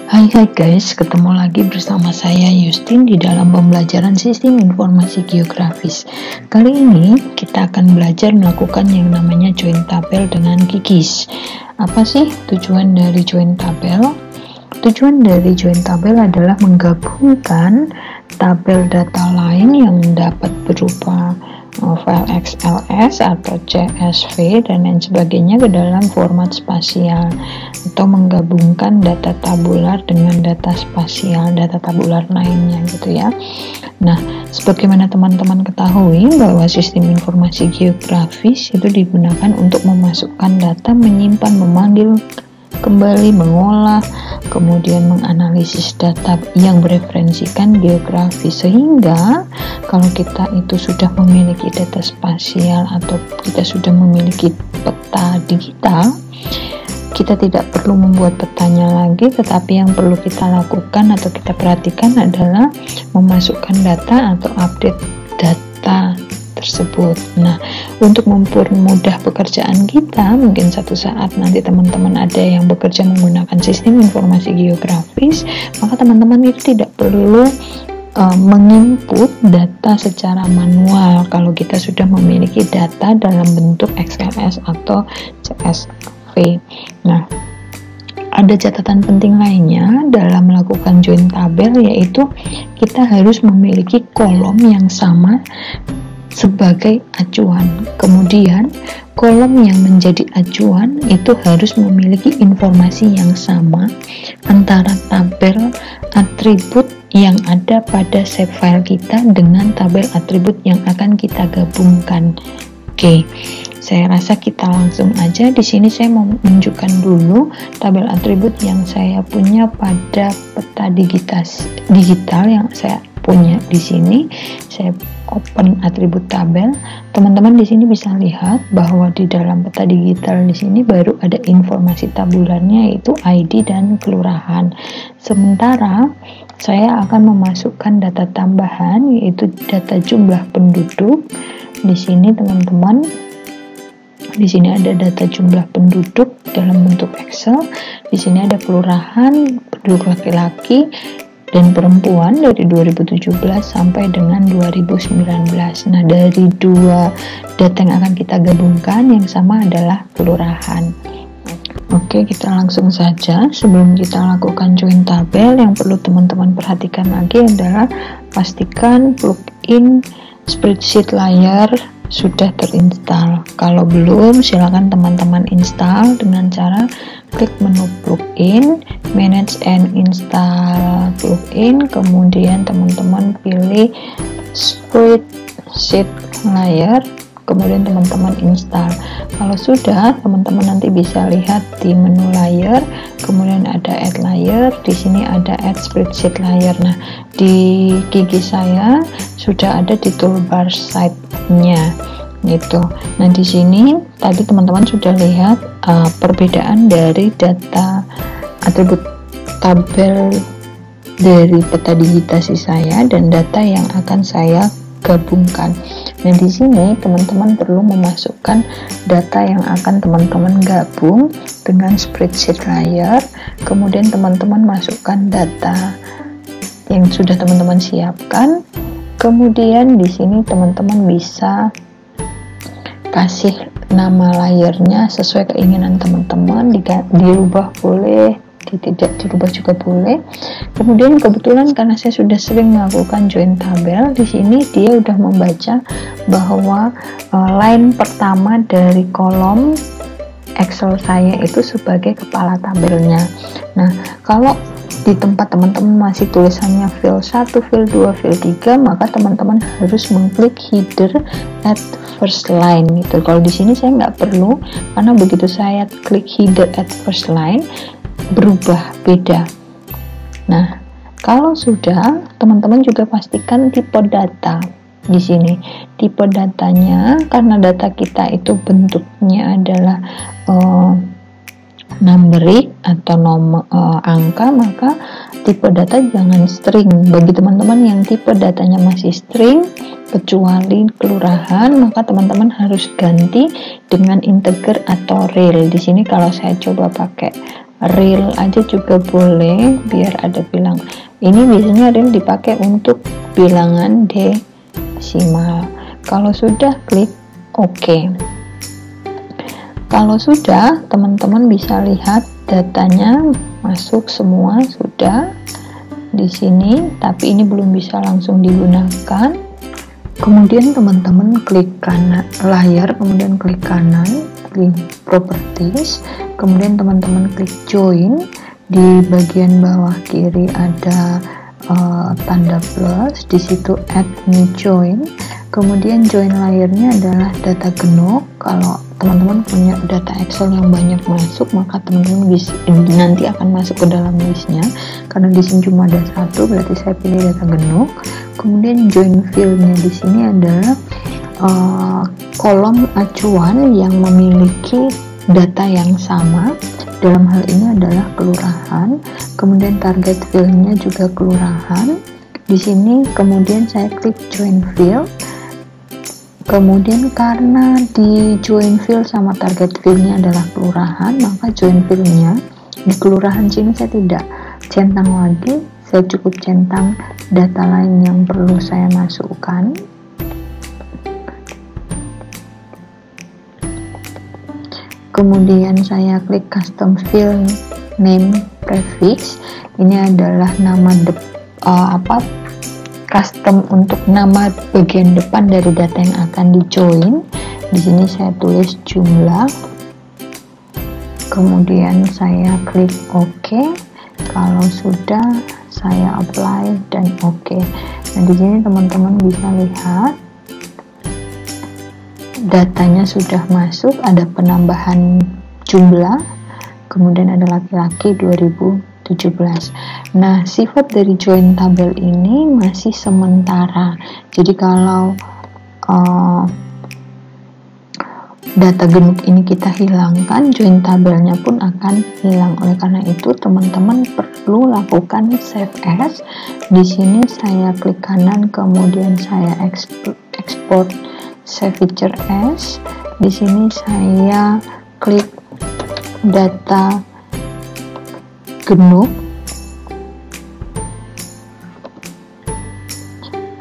Hai guys, ketemu lagi bersama saya Yustin di dalam pembelajaran Sistem Informasi Geografis. Kali ini kita akan belajar melakukan yang namanya join tabel dengan QGIS. Apa sih tujuan dari join tabel? Tujuan dari join tabel adalah menggabungkan tabel data lain yang dapat berupa file XLS atau CSV dan lain sebagainya ke dalam format spasial, atau menggabungkan data tabular dengan data spasial, data tabular lainnya gitu ya. Nah, sebagaimana teman-teman ketahui bahwa sistem informasi geografis itu digunakan untuk memasukkan data, menyimpan, memanggil kembali, mengolah, kemudian menganalisis data yang bereferensikan geografis, sehingga kalau kita itu sudah memiliki data spasial atau kita sudah memiliki peta digital, kita tidak perlu membuat petanya lagi, tetapi yang perlu kita lakukan atau kita perhatikan adalah memasukkan data atau update data tersebut. Nah, untuk mempermudah pekerjaan kita, mungkin satu saat nanti teman-teman ada yang bekerja menggunakan sistem informasi geografis, maka teman-teman itu tidak perlu menginput data secara manual kalau kita sudah memiliki data dalam bentuk XLS atau CSV. Nah, ada catatan penting lainnya dalam melakukan join tabel, yaitu kita harus memiliki kolom yang sama sebagai acuan. Kemudian kolom yang menjadi acuan itu harus memiliki informasi yang sama antara tabel atribut yang ada pada save file kita dengan tabel atribut yang akan kita gabungkan. Oke, saya rasa kita langsung aja. Di sini saya mau menunjukkan dulu tabel atribut yang saya punya pada peta digital yang saya punya di sini. Saya open atribut tabel. Teman-teman di sini bisa lihat bahwa di dalam peta digital di sini baru ada informasi tabularnya, yaitu ID dan kelurahan. Sementara saya akan memasukkan data tambahan, yaitu data jumlah penduduk. Di sini teman-teman, di sini ada data jumlah penduduk dalam bentuk Excel. Di sini ada kelurahan, penduduk laki-laki dan perempuan dari 2017 sampai dengan 2019. Nah, dari dua data yang akan kita gabungkan, yang sama adalah kelurahan. Oke, kita langsung saja. Sebelum kita lakukan join tabel, yang perlu teman-teman perhatikan lagi adalah pastikan plugin spreadsheet layer sudah terinstall. Kalau belum, silakan teman-teman install dengan cara klik menu plugin, manage and install plugin, kemudian teman-teman pilih spreadsheet layer, kemudian teman-teman install. Kalau sudah, teman-teman nanti bisa lihat di menu layer, kemudian ada add layer, di sini ada add spreadsheet layer. Nah, di gigi saya sudah ada di toolbar side-nya gitu. Nah, di sini tadi teman-teman sudah lihat perbedaan dari data atribut tabel dari peta digitasi saya dan data yang akan saya gabungkan. Nah, di sini teman-teman perlu memasukkan data yang akan teman-teman gabung dengan spreadsheet layer, kemudian teman-teman masukkan data yang sudah teman-teman siapkan, kemudian di sini teman-teman bisa kasih nama layernya sesuai keinginan teman-teman, dirubah boleh, tidak dirubah juga boleh. Kemudian kebetulan karena saya sudah sering melakukan join tabel, di sini dia udah membaca bahwa line pertama dari kolom Excel saya itu sebagai kepala tabelnya. Nah, kalau di tempat teman-teman masih tulisannya fill 1, fill 2, fill 3, maka teman-teman harus mengklik header at first line gitu. Kalau di sini saya nggak perlu, karena begitu saya klik header at first line berubah beda. Nah, kalau sudah, teman-teman juga pastikan tipe data. Di sini tipe datanya, karena data kita itu bentuknya adalah numerik atau nomor angka, maka tipe data jangan string. Bagi teman-teman yang tipe datanya masih string kecuali kelurahan, maka teman-teman harus ganti dengan integer atau real. Di sini kalau saya coba pakai real aja juga boleh, biar ada bilang. Ini biasanya real dipakai untuk bilangan desimal. Kalau sudah, klik OK. Kalau sudah, teman-teman bisa lihat datanya masuk semua sudah di sini, tapi ini belum bisa langsung digunakan. Kemudian teman-teman klik kanan layar, kemudian klik kanan, klik properties, kemudian teman-teman klik join. Di bagian bawah kiri ada tanda plus, di situ add new join. Kemudian join layernya adalah data genuk. Kalau teman-teman punya data Excel yang banyak masuk, maka teman-teman bisa nanti akan masuk ke dalam listnya. Karena di sini cuma ada satu, berarti saya pilih data genuk. Kemudian join field-nya di sini adalah kolom acuan yang memiliki data yang sama. Dalam hal ini adalah kelurahan. Kemudian target field-nya juga kelurahan. Di sini kemudian saya klik join field. Kemudian karena di join field sama target field-nya adalah kelurahan, maka join field-nya di kelurahan sini saya tidak centang lagi, saya cukup centang data lain yang perlu saya masukkan. Kemudian saya klik custom field name prefix. Ini adalah nama custom untuk nama bagian depan dari data yang akan di join. Di sini saya tulis jumlah. Kemudian saya klik OK. Kalau sudah, saya apply dan OK. Nah, di sini teman-teman bisa lihat datanya sudah masuk, ada penambahan jumlah, kemudian ada laki-laki 2017. Nah, sifat dari join tabel ini masih sementara. Jadi kalau data genuk ini kita hilangkan, join tabelnya pun akan hilang. Oleh karena itu, teman-teman perlu lakukan save as. Di sini saya klik kanan, kemudian saya export save feature as. Di sini saya klik data genuk,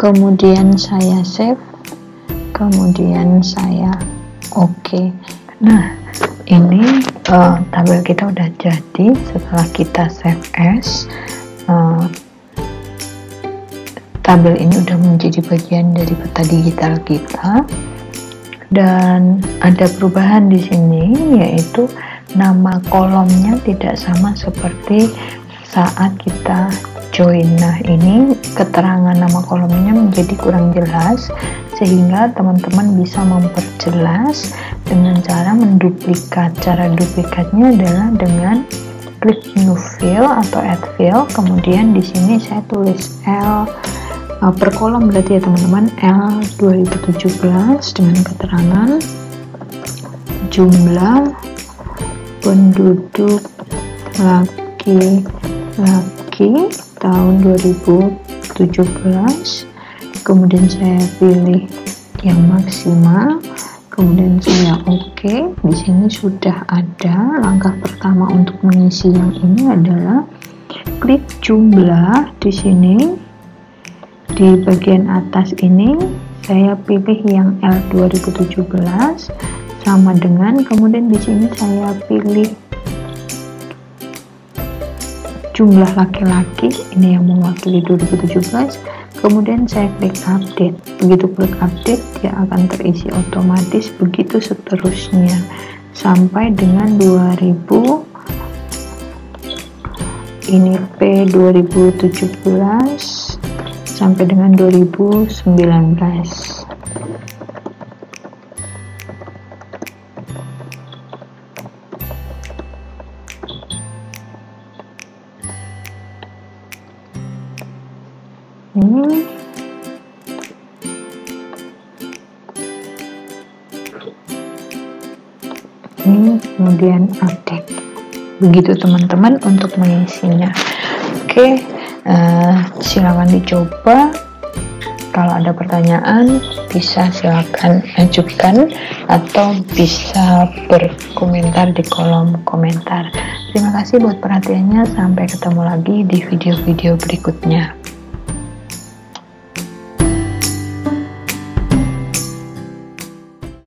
kemudian saya save, kemudian saya OK. Nah, ini tabel kita udah jadi setelah kita save as. Tabel ini udah menjadi bagian dari peta digital kita, dan ada perubahan di sini, yaitu nama kolomnya tidak sama seperti saat kita join. Nah, ini keterangan nama kolomnya menjadi kurang jelas, sehingga teman-teman bisa memperjelas dengan cara menduplikat. Cara duplikatnya adalah dengan klik new field atau add field, kemudian di sini saya tulis L per kolom, berarti ya teman-teman, L 2017 dengan keterangan jumlah penduduk laki-laki tahun 2017. Kemudian saya pilih yang maksimal, kemudian saya OK. Di sini sudah ada. Langkah pertama untuk mengisi yang ini adalah klik jumlah. Di sini di bagian atas ini saya pilih yang L 2017 sama dengan, kemudian di sini saya pilih jumlah laki-laki, ini yang mewakili 2017. Kemudian saya klik update. Begitu klik update, dia akan terisi otomatis, begitu seterusnya sampai dengan 2000. Ini P 2017 sampai dengan 2019. Ini kemudian update. Begitu teman-teman untuk mengisinya. Oke, silakan dicoba. Kalau ada pertanyaan bisa silakan ajukan atau bisa berkomentar di kolom komentar. Terima kasih buat perhatiannya, sampai ketemu lagi di video-video berikutnya.